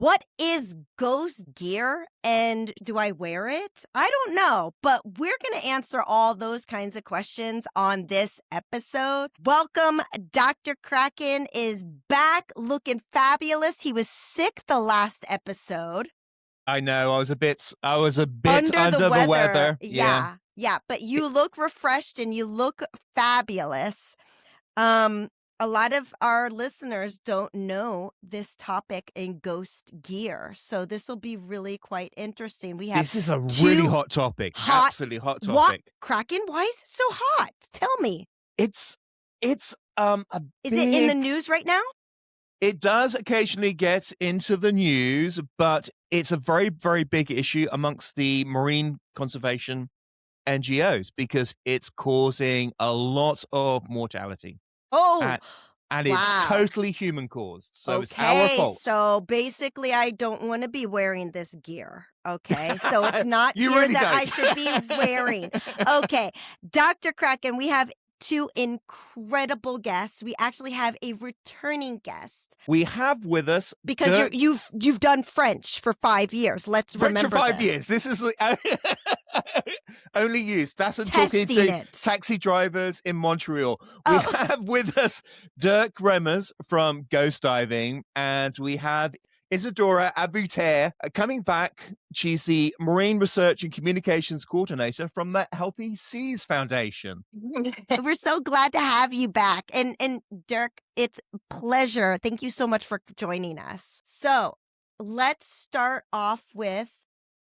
What is ghost gear and do I wear it? I don't know, but we're going to answer all those kinds of questions on this episode. Welcome. Dr. Kraken is back looking fabulous. He was sick the last episode. I know. I was a bit under the weather. Yeah. But you look refreshed and you look fabulous. A lot of our listeners don't know this topic in ghost gear, so this will be really quite interesting. This is a really hot topic. Absolutely hot topic. What? Kraken? Why is it so hot? Tell me. Is it in the news right now? It does occasionally get into the news, but it's a very, very big issue amongst the marine conservation NGOs because it's causing a lot of mortality. Oh, and it's totally human caused. So it's our fault. So basically, I don't want to be wearing this gear. Okay. So it's not You gear really that don't. I should be wearing. Okay. Dr. Kraken, we have two incredible guests. We actually have a returning guest. We have with us because you've done French for 5 years. Let's remember for 5 this. years. This is the only use. That's talking to taxi drivers in Montreal. We have with us Derk Remmers from Ghost Diving, and we have Isadora Abuter coming back. She's the Marine Research and Communications Coordinator from the Healthy Seas Foundation. We're so glad to have you back. And Derk, it's a pleasure. Thank you so much for joining us. So let's start off with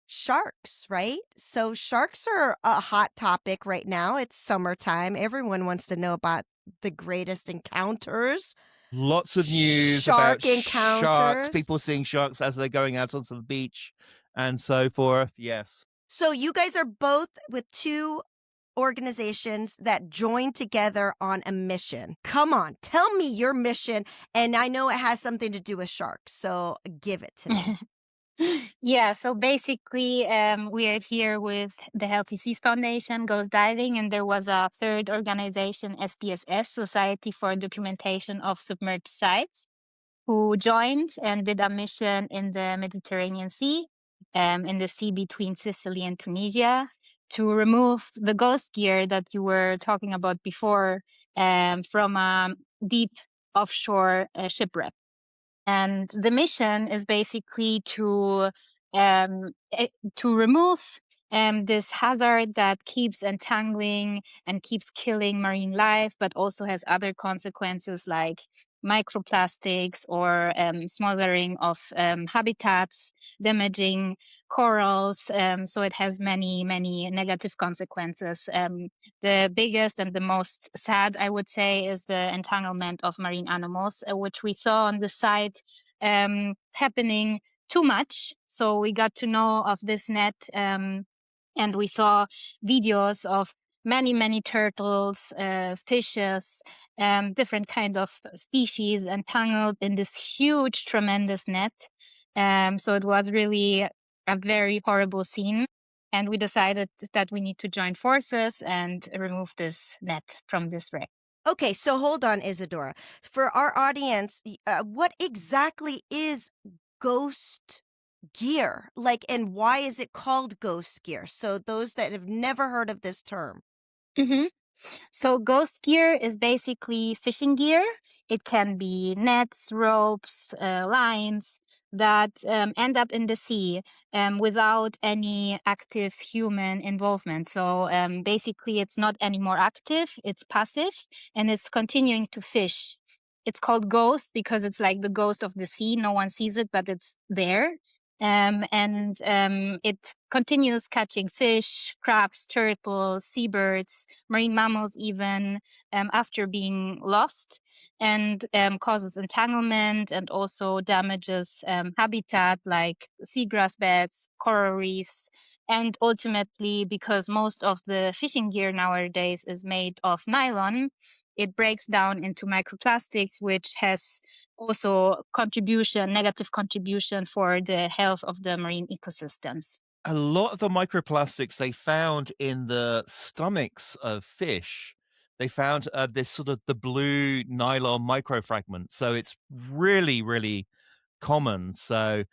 sharks, right? So sharks are a hot topic right now. It's summertime. Everyone wants to know about the greatest encounters. Lots of news Shark about encounters. Sharks, people seeing sharks as they're going out onto the beach and so forth. Yes. So you guys are both with two organizations that join together on a mission. Come on, tell me your mission. And I know it has something to do with sharks, so give it to me. Yeah, so basically we are here with the Healthy Seas Foundation, Ghost Diving, and there was a third organization, SDSS, Society for Documentation of Submerged Sites, who joined and did a mission in the Mediterranean Sea, in the sea between Sicily and Tunisia, to remove the ghost gear that you were talking about before from a deep offshore shipwreck. And the mission is basically to remove this hazard that keeps entangling and keeps killing marine life, but also has other consequences like microplastics or smothering of habitats, damaging corals. So it has many, many negative consequences. The biggest and the most sad, I would say, is the entanglement of marine animals, which we saw on the site happening too much. So we got to know of this net and we saw videos of many, many turtles, fishes, different kinds of species entangled in this huge, tremendous net. So it was really a very horrible scene. And we decided that we need to join forces and remove this net from this wreck. Okay, so hold on, Isadora. For our audience, what exactly is ghost gear? And why is it called ghost gear? So those that have never heard of this term. Mm-hmm. So ghost gear is basically fishing gear. It can be nets, ropes, lines that end up in the sea without any active human involvement. So basically it's not anymore active, it's passive, and it's continuing to fish. It's called ghost because it's like the ghost of the sea. No one sees it, but it's there. It continues catching fish, crabs, turtles, seabirds, marine mammals even after being lost, and causes entanglement and also damages habitat like seagrass beds, coral reefs. And ultimately, because most of the fishing gear nowadays is made of nylon, it breaks down into microplastics, which has also negative contribution for the health of the marine ecosystems. A lot of the microplastics they found in the stomachs of fish, they found this sort of the blue nylon microfragment. So it's really, really common. So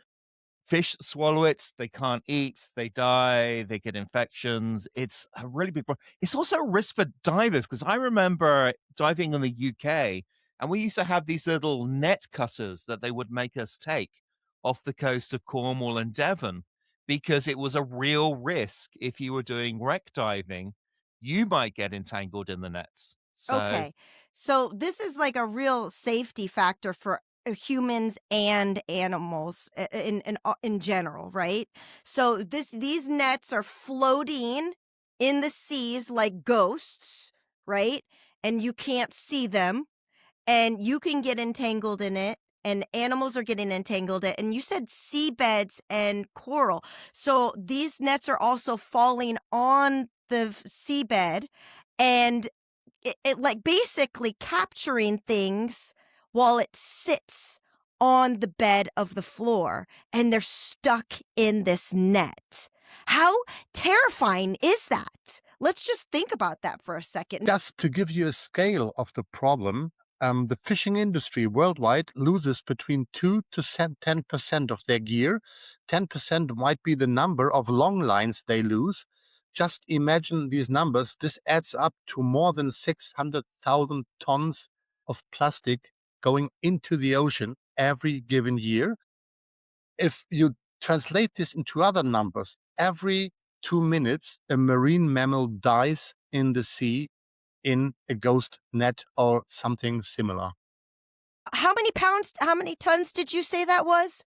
fish swallow it, they can't eat, they die, they get infections. It's a really big problem. It's also a risk for divers, because I remember diving in the UK, and we used to have these little net cutters that they would make us take off the coast of Cornwall and Devon, because it was a real risk. If you were doing wreck diving, you might get entangled in the nets. So Okay. So this is like a real safety factor for humans and animals in general, right? So these nets are floating in the seas like ghosts, right? And you can't see them, and you can get entangled in it, and animals are getting entangled in it. And you said seabeds and coral. So these nets are also falling on the seabed, and it like basically capturing things while it sits on the bed of the floor, and they're stuck in this net. How terrifying is that? Let's just think about that for a second. Just to give you a scale of the problem, the fishing industry worldwide loses between 2 to 10% of their gear. 10% might be the number of long lines they lose. Just imagine these numbers. This adds up to more than 600,000 tons of plastic going into the ocean every given year. If you translate this into other numbers, every 2 minutes, a marine mammal dies in the sea in a ghost net or something similar. How many tons did you say that was?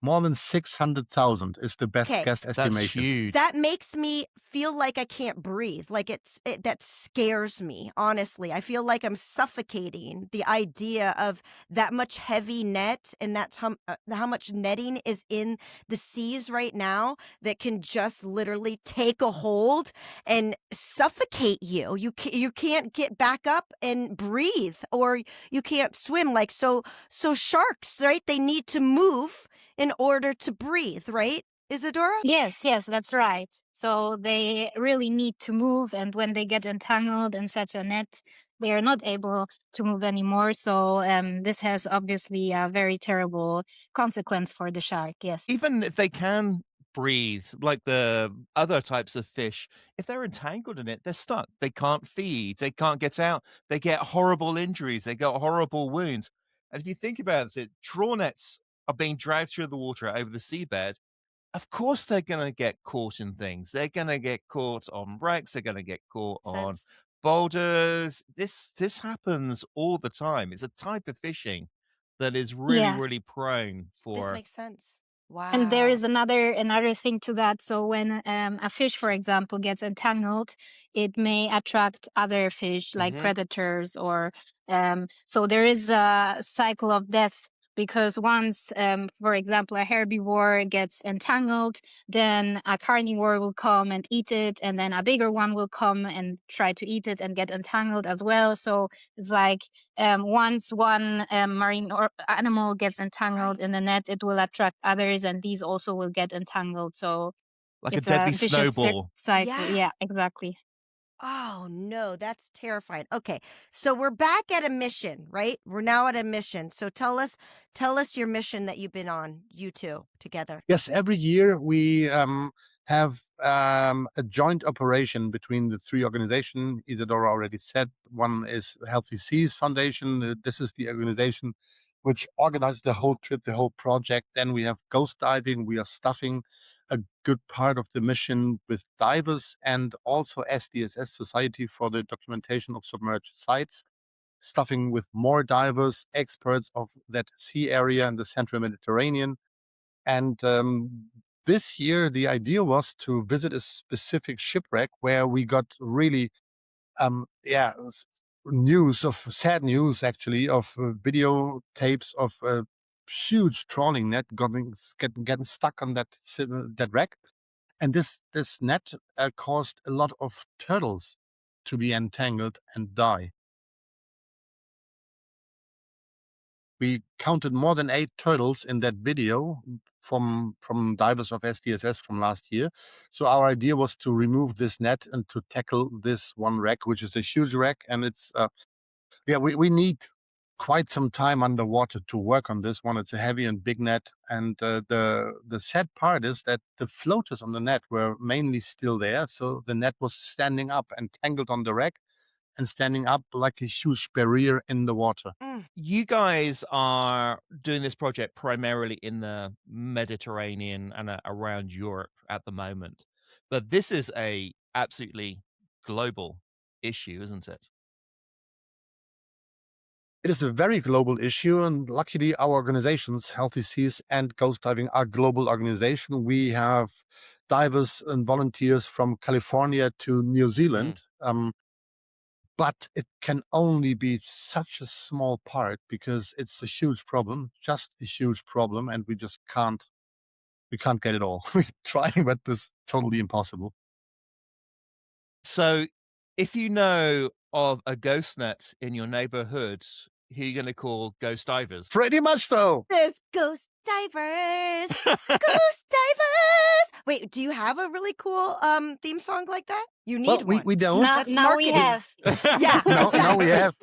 More than 600,000 is the best guess that's estimation. huge. That makes me feel like I can't breathe. Like that scares me, honestly. I feel like I'm suffocating. The idea of that much heavy net, and that's how much netting is in the seas right now that can just literally take a hold and suffocate you. You can't get back up and breathe, or you can't swim. Like so sharks, right? They need to move in order to breathe, right, Isadora? Yes, that's right. So they really need to move, and when they get entangled in such a net, they are not able to move anymore. So this has obviously a very terrible consequence for the shark. Yes. Even if they can breathe, like the other types of fish, if they're entangled in it, they're stuck. They can't feed, they can't get out, they get horrible injuries, they get horrible wounds. And if you think about it, trawl nets are being dragged through the water over the seabed. Of course they're going to get caught in things. They're going to get caught on wrecks, they're going to get caught on boulders. This happens all the time. It's a type of fishing that is really, really prone for. This makes sense. Wow. And there is another thing to that. So when a fish, for example, gets entangled, it may attract other fish like predators, or so there is a cycle of death. Because once, for example, a herbivore gets entangled, then a carnivore will come and eat it, and then a bigger one will come and try to eat it and get entangled as well. So it's like once one marine or animal gets entangled in the net, it will attract others, and these also will get entangled. So like it's a deadly vicious snowball cycle. Yeah, exactly. Oh, no, that's terrifying. Okay, so we're back at a mission, right? We're now at a mission. So tell us your mission that you've been on, you two, together. Yes, every year we have a joint operation between the three organizations. Isadora already said one is Healthy Seas Foundation. This is the organization which organizes the whole trip, the whole project. Then we have Ghost Diving. We are stuffing a good part of the mission with divers, and also SDSS, Society for the Documentation of Submerged Sites, stuffing with more divers, experts of that sea area in the central Mediterranean. And this year, the idea was to visit a specific shipwreck where we got really, sad news actually, of video tapes of a huge trawling net getting stuck on that wreck. And this net caused a lot of turtles to be entangled and die. We counted more than 8 turtles in that video from divers of SDSS from last year. So our idea was to remove this net and to tackle this one wreck, which is a huge wreck. And it's, we need quite some time underwater to work on this one. It's a heavy and big net, and the sad part is that the floaters on the net were mainly still there, so the net was standing up and tangled on the wreck and standing up like a huge barrier in the water. You guys are doing this project primarily in the Mediterranean and around Europe at the moment, but this is a absolutely global issue, isn't it? It is a very global issue, and luckily our organizations, Healthy Seas and Ghost Diving, are global organization. We have divers and volunteers from California to New Zealand, but it can only be such a small part because it's a huge problem, just a huge problem, and we just can't get it all. We're trying, but it's totally impossible. So if you know of a ghost net in your neighborhood, who are you going to call ghost divers? Pretty much so. There's ghost divers. Ghost divers. Wait, do you have a really cool theme song like that? You need one. We don't. Now we have. Yeah. Now we have.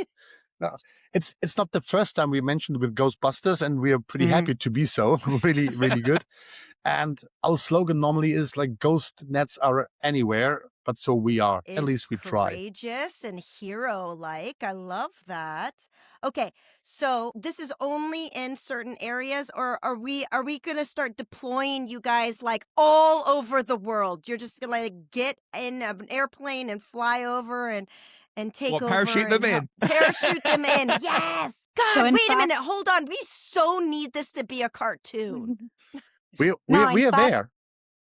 No, it's not the first time we mentioned with Ghostbusters, and we are pretty happy to be so. Really, really good. And our slogan normally is like, ghost nets are anywhere, but so we are. At least we try. Courageous and hero-like. I love that. Okay, so this is only in certain areas, or are we going to start deploying you guys like all over the world? You're just going to like get in an airplane and fly over and take over. Parachute them in. Parachute them in. Yes. God, So wait a minute. Hold on. We so need this to be a cartoon. We are there.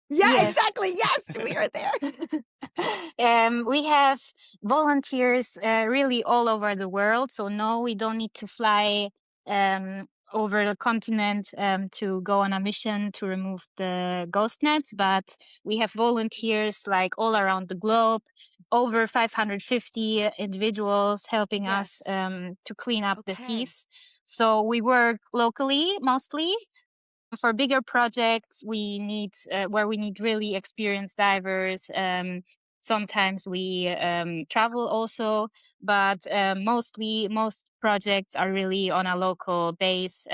Yeah, Yes. exactly. Yes, we are there. We have volunteers really all over the world. So no, we don't need to fly over the continent to go on a mission to remove the ghost nets, but we have volunteers like all around the globe, over 550 individuals helping us to clean up the seas. So we work locally mostly. For bigger projects, we need where we need really experienced divers. Sometimes we travel also, but most projects are really on a local base.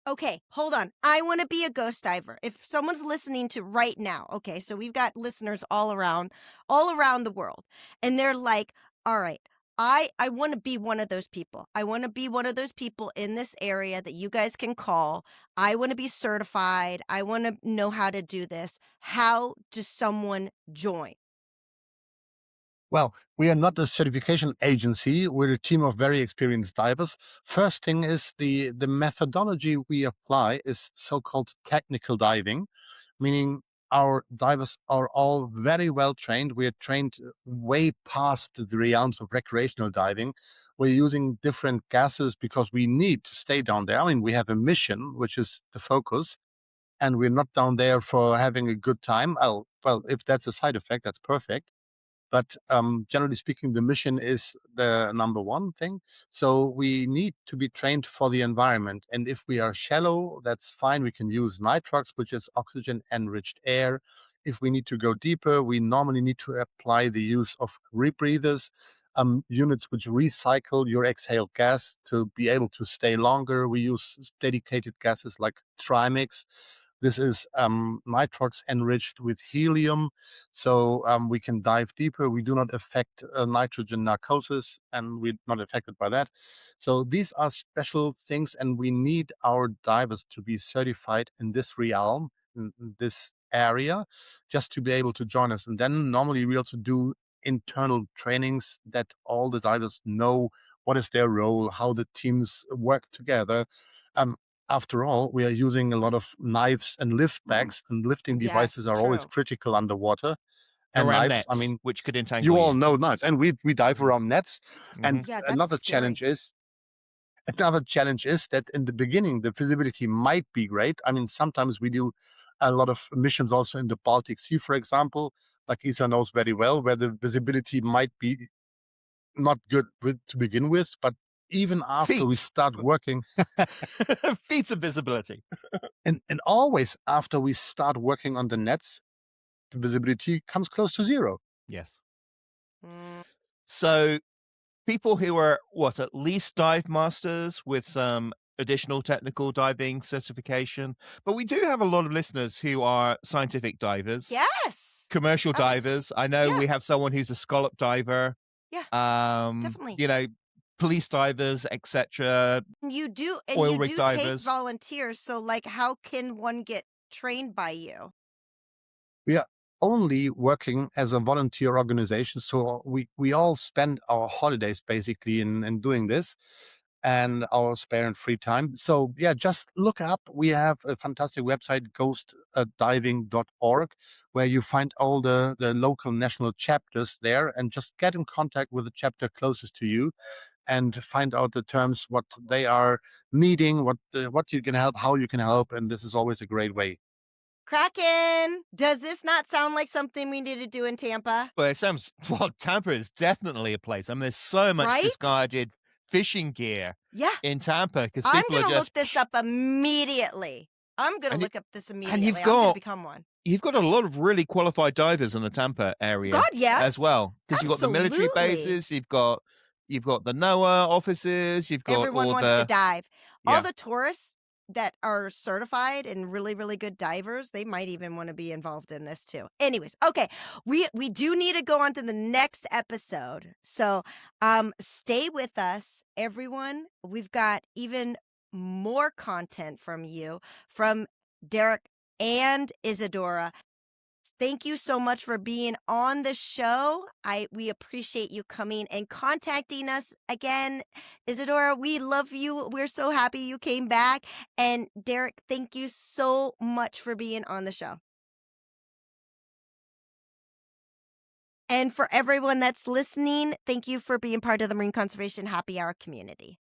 Okay, hold on. I want to be a ghost diver. If someone's listening to right now, okay, so we've got listeners all around the world, and they're like, all right, I want to be one of those people. I want to be one of those people in this area that you guys can call. I want to be certified. I want to know how to do this. How does someone join? Well, we are not a certification agency. We're a team of very experienced divers. First thing is the methodology we apply is so-called technical diving, meaning our divers are all very well trained. We are trained way past the realms of recreational diving. We're using different gases because we need to stay down there. I mean, we have a mission, which is the focus, and we're not down there for having a good time. Oh, well, if that's a side effect, that's perfect. But generally speaking, the mission is the number one thing. So we need to be trained for the environment. And if we are shallow, that's fine. We can use nitrox, which is oxygen-enriched air. If we need to go deeper, we normally need to apply the use of rebreathers, units which recycle your exhaled gas to be able to stay longer. We use dedicated gases like Trimix. This is nitrox enriched with helium, so we can dive deeper. We do not affect nitrogen narcosis, and we're not affected by that. So these are special things, and we need our divers to be certified in this realm, in this area, just to be able to join us. And then normally we also do internal trainings that all the divers know what is their role, how the teams work together. After all, we are using a lot of knives and lift bags, and lifting devices are always critical underwater. And around knives, nets, I mean, which could entangle you all know knives, and we dive around nets. And Yeah, another challenge is that in the beginning the visibility might be great. I mean, sometimes we do a lot of missions also in the Baltic Sea, for example, like Isa knows very well, where the visibility might be not good to begin with, but even after we start working feats of visibility, and always after we start working on the nets, the visibility comes close to zero. Yes. So people who are at least dive masters with some additional technical diving certification. But we do have a lot of listeners who are scientific divers. Yes. Commercial divers. I know we have someone who's a scallop diver. Yeah. Definitely. You know, police divers, etc. You do divers. take volunteers. So, like, how can one get trained by you? We are only working as a volunteer organization, so we all spend our holidays basically in doing this, and our spare and free time. So yeah, just look up. We have a fantastic website, ghostdiving.org, where you find all the local national chapters there, and just get in contact with the chapter closest to you and find out the terms, what they are needing, what you can help, how you can help. And this is always a great way. Kraken, does this not sound like something we need to do in Tampa? Well, it sounds, Tampa is definitely a place. I mean, there's so much discarded fishing gear in Tampa because people I'm going to look this up immediately. I'm going to look up this immediately. And I'm going to become one. You've got a lot of really qualified divers in the Tampa area. God, yes. As well. Because you've got the military bases, you've got the NOAA offices, you've got everyone all wants the... to dive. Yeah. All the tourists that are certified and really, really good divers, they might even want to be involved in this too. Anyways, okay, we do need to go on to the next episode. So stay with us, everyone. We've got even more content from you, from Derk and Isadora. Thank you so much for being on the show. We appreciate you coming and contacting us again. Isadora, we love you. We're so happy you came back. And Derk, thank you so much for being on the show. And for everyone that's listening, thank you for being part of the Marine Conservation Happy Hour community.